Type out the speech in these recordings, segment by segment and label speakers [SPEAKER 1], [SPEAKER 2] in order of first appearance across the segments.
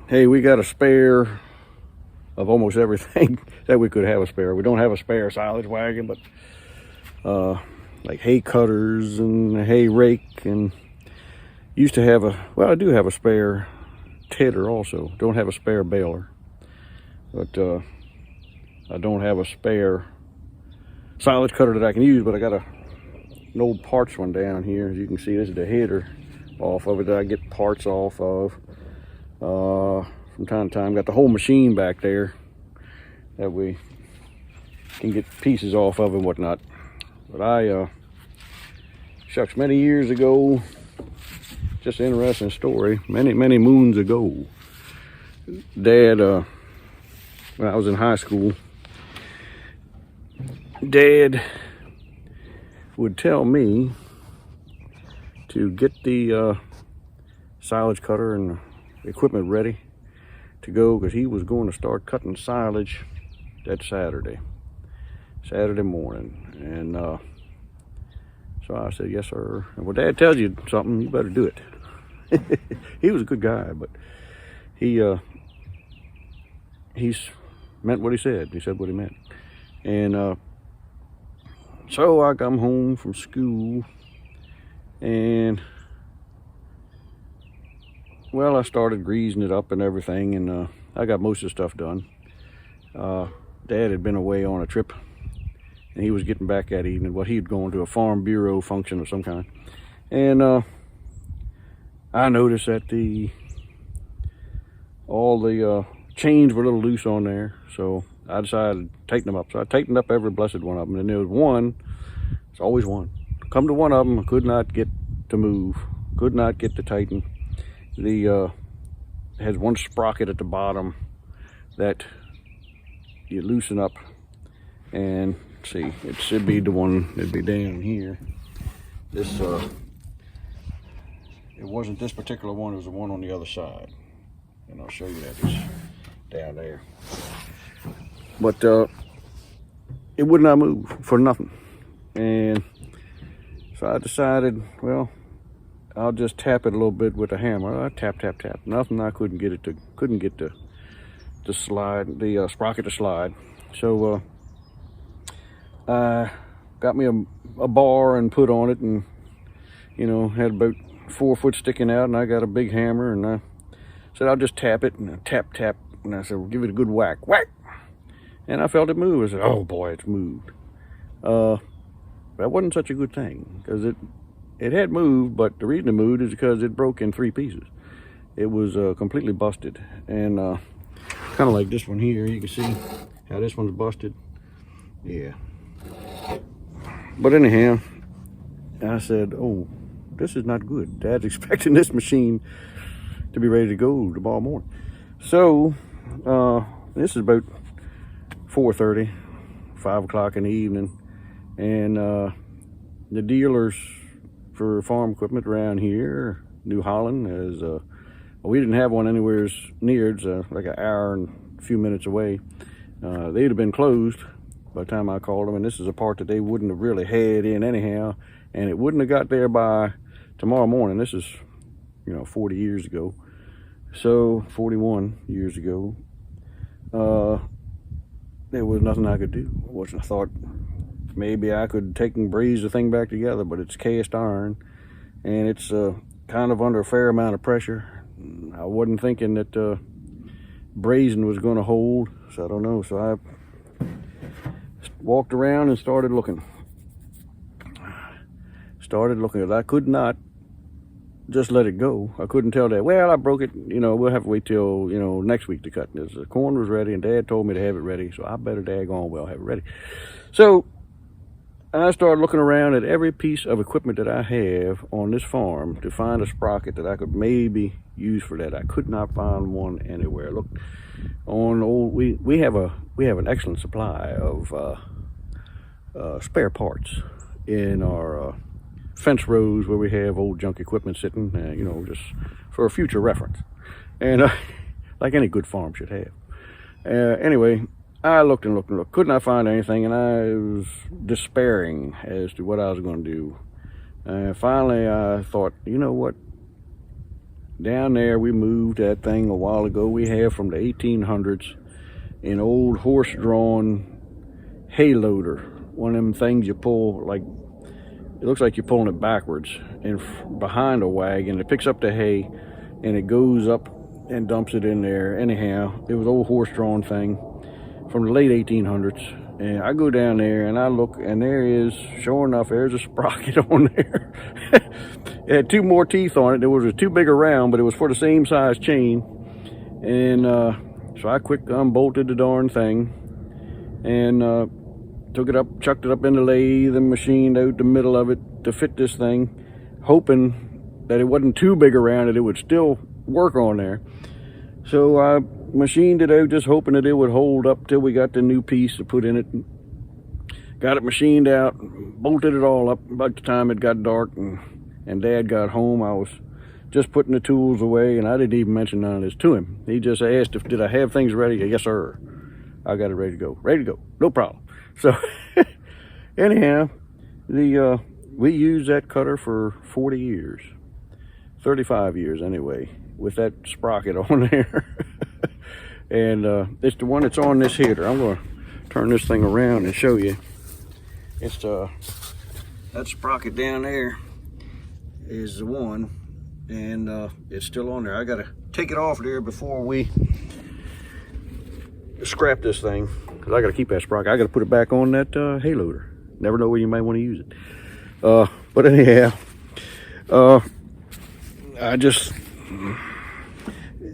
[SPEAKER 1] Hey, we got a spare of almost everything that we could have a spare. We don't have a spare silage wagon, but like hay cutters and a hay rake, and used to have I do have a spare tedder also. Don't have a spare baler, but I don't have a spare silage cutter that I can use, but I got an old parts one down here. As you can see, this is the header off of it that I get parts off of. From time to time, got the whole machine back there that we can get pieces off of and whatnot. But shucks, many years ago, just an interesting story, many moons ago, Dad, when I was in high school, Dad would tell me to get the silage cutter and the equipment ready to go, because he was going to start cutting silage that Saturday morning. And so I said, yes sir. And when Dad tells you something, you better do it. He was a good guy, but he's meant what he said. He said what he meant. And so I come home from school, and well, I started greasing it up and everything, and I got most of the stuff done. Dad had been away on a trip, and he was getting back that evening. Well, he'd gone to a Farm Bureau function of some kind. And I noticed that all the chains were a little loose on there, so I decided to tighten them up. So I tightened up every blessed one of them, and there was one. It's always one. Come to one of them, I could not get to move, could not get to tighten. It has one sprocket at the bottom that you loosen up, and see, it should be the one that'd be down here. This it wasn't this particular one, it was the one on the other side, and I'll show you that. It's down there, but it would not move for nothing. And so I decided, well, I'll just tap it a little bit with a hammer. I tap. Nothing. I couldn't get the slide, the sprocket to slide. So I got me a bar and put on it, and had about 4 foot sticking out, and I got a big hammer, and I said I'll just tap it, and I tap, and I said, well, give it a good whack, and I felt it move. I said, oh boy, it's moved. That wasn't such a good thing, because it had moved, but the reason it moved is because it broke in 3 pieces. It was completely busted, and kind of like this one here. You can see how this one's busted. Yeah. But anyhow, I said, oh, this is not good. Dad's expecting this machine to be ready to go tomorrow morning. So this is about 4:30, 5 o'clock in the evening, and the dealers for farm equipment around here, New Holland, is we didn't have one anywhere near. It's like an hour and a few minutes away. They'd have been closed by the time I called them, and this is a part that they wouldn't have really had in anyhow, and it wouldn't have got there by tomorrow morning. This is 40 years ago, so 41 years ago. There was nothing I could do. I thought maybe I could take and braze the thing back together, but it's cast iron, and it's kind of under a fair amount of pressure. I wasn't thinking that brazing was going to hold, so I don't know. So I walked around and started looking. I could not just let it go. I couldn't tell Dad, well, I broke it, we'll have to wait till next week to cut. The corn was ready, and Dad told me to have it ready, so I better daggone well have it ready. So I started looking around at every piece of equipment that I have on this farm to find a sprocket that I could maybe use for that. I could not find one anywhere. Look, we have an excellent supply of spare parts in our fence rows where we have old junk equipment sitting, just for a future reference, and like any good farm should have. Anyway, I looked and looked and looked, could not find anything, and I was despairing as to what I was going to do. Finally, I thought, you know what? Down there, we moved that thing a while ago. We have from the 1800s an old horse-drawn hay loader. One of them things you pull, like, it looks like you're pulling it backwards and behind a wagon. It picks up the hay and it goes up and dumps it in there. Anyhow, it was an old horse-drawn thing from the late 1800s. And I go down there and I look, and there is, sure enough, there's a sprocket on there. It had 2 more teeth on it. It was too big around, but it was for the same size chain. And so I quick unbolted the darn thing and took it up, chucked it up in the lathe and machined out the middle of it to fit this thing, hoping that it wasn't too big around, that it would still work on there. So I machined it out, just hoping that it would hold up till we got the new piece to put in it. Got it machined out, bolted it all up. By the time it got dark and Dad got home, I was just putting the tools away, and I didn't even mention none of this to him. He just asked if did I have things ready. Yes, sir. I got it ready to go. Ready to go. No problem. So anyhow, we used that cutter for 40 years. 35 years anyway, with that sprocket on there. And it's the one that's on this heater. I'm going to turn this thing around and show you. It's that sprocket down there is the one, and it's still on there. I got to take it off there before we scrap this thing, because I got to keep that sprocket. I got to put it back on that hay loader. Never know where you might want to use it. But anyhow, I just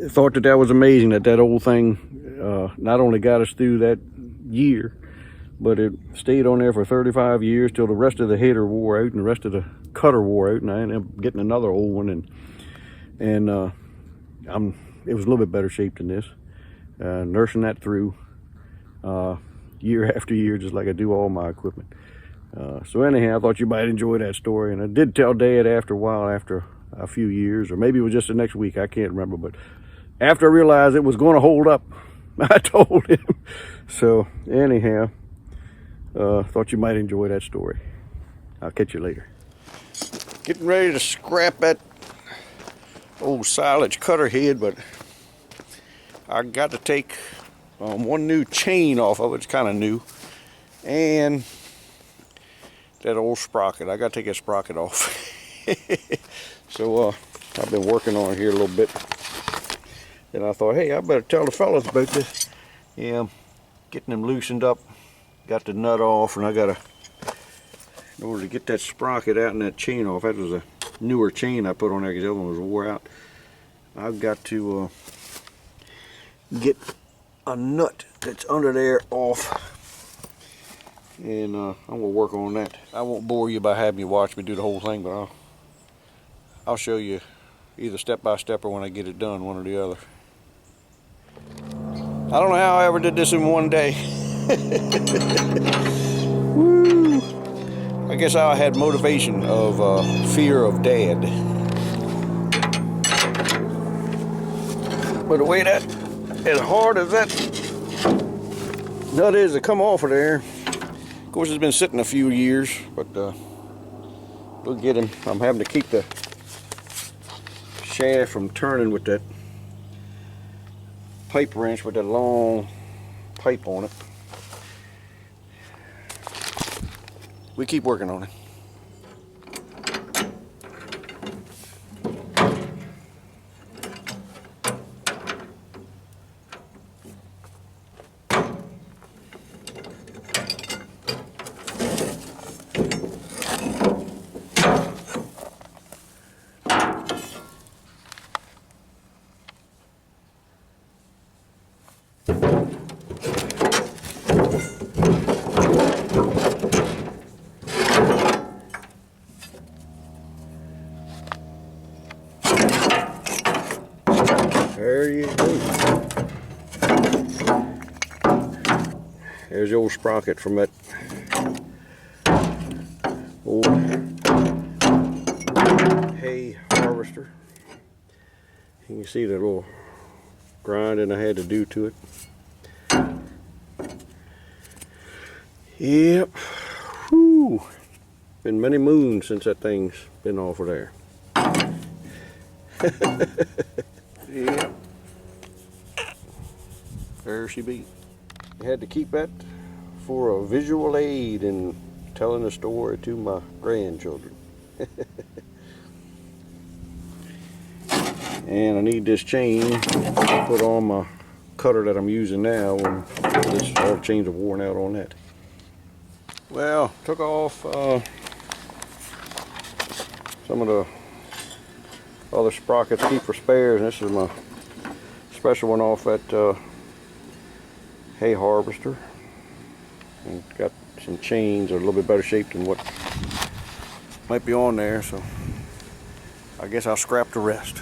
[SPEAKER 1] thought that was amazing, that old thing not only got us through that year, but it stayed on there for 35 years till the rest of the header wore out and the rest of the cutter wore out, and I ended up getting another old one, and it was a little bit better shape than this. Nursing that through year after year, just like I do all my equipment. So anyhow, I thought you might enjoy that story, and I did tell Dad after a while, after a few years, or maybe it was just the next week, I can't remember, but after I realized it was going to hold up, I told him. So anyhow, thought you might enjoy that story. I'll catch you later. Getting ready to scrap that old silage cutter head, but I got to take one new chain off of it. It's kind of new, and that old sprocket. I got to take that sprocket off. So I've been working on it here a little bit, and I thought, hey, I better tell the fellas about this. Yeah, I'm getting them loosened up, got the nut off, and I gotta, in order to get that sprocket out and that chain off, that was a newer chain I put on there because the other one was wore out. I've got to get a nut that's under there off, and I'm gonna work on that. I won't bore you by having you watch me do the whole thing, but I'll show you either step by step or when I get it done, one or the other. I don't know how I ever did this in one day. Woo! I guess I had motivation of fear of Dad. But the way that, as hard as that nut is to come off of there, of course it's been sitting a few years, but we'll get him. I'm having to keep the shaft from turning with that pipe wrench with that long pipe on it. We keep working on it. There you go. There's the old sprocket from that old hay harvester. You can see the little grinding I had to do to it. Yep. Whew. Been many moons since that thing's been off of there. Yep. There she be. I had to keep that for a visual aid in telling a story to my grandchildren. And I need this chain to put on my cutter that I'm using now, and all the chains are worn out on that. Well, took off some of the other sprockets, keep for spares, and this is my special one off that hay harvester. And got some chains that are a little bit better shape than what might be on there, so I guess I'll scrap the rest.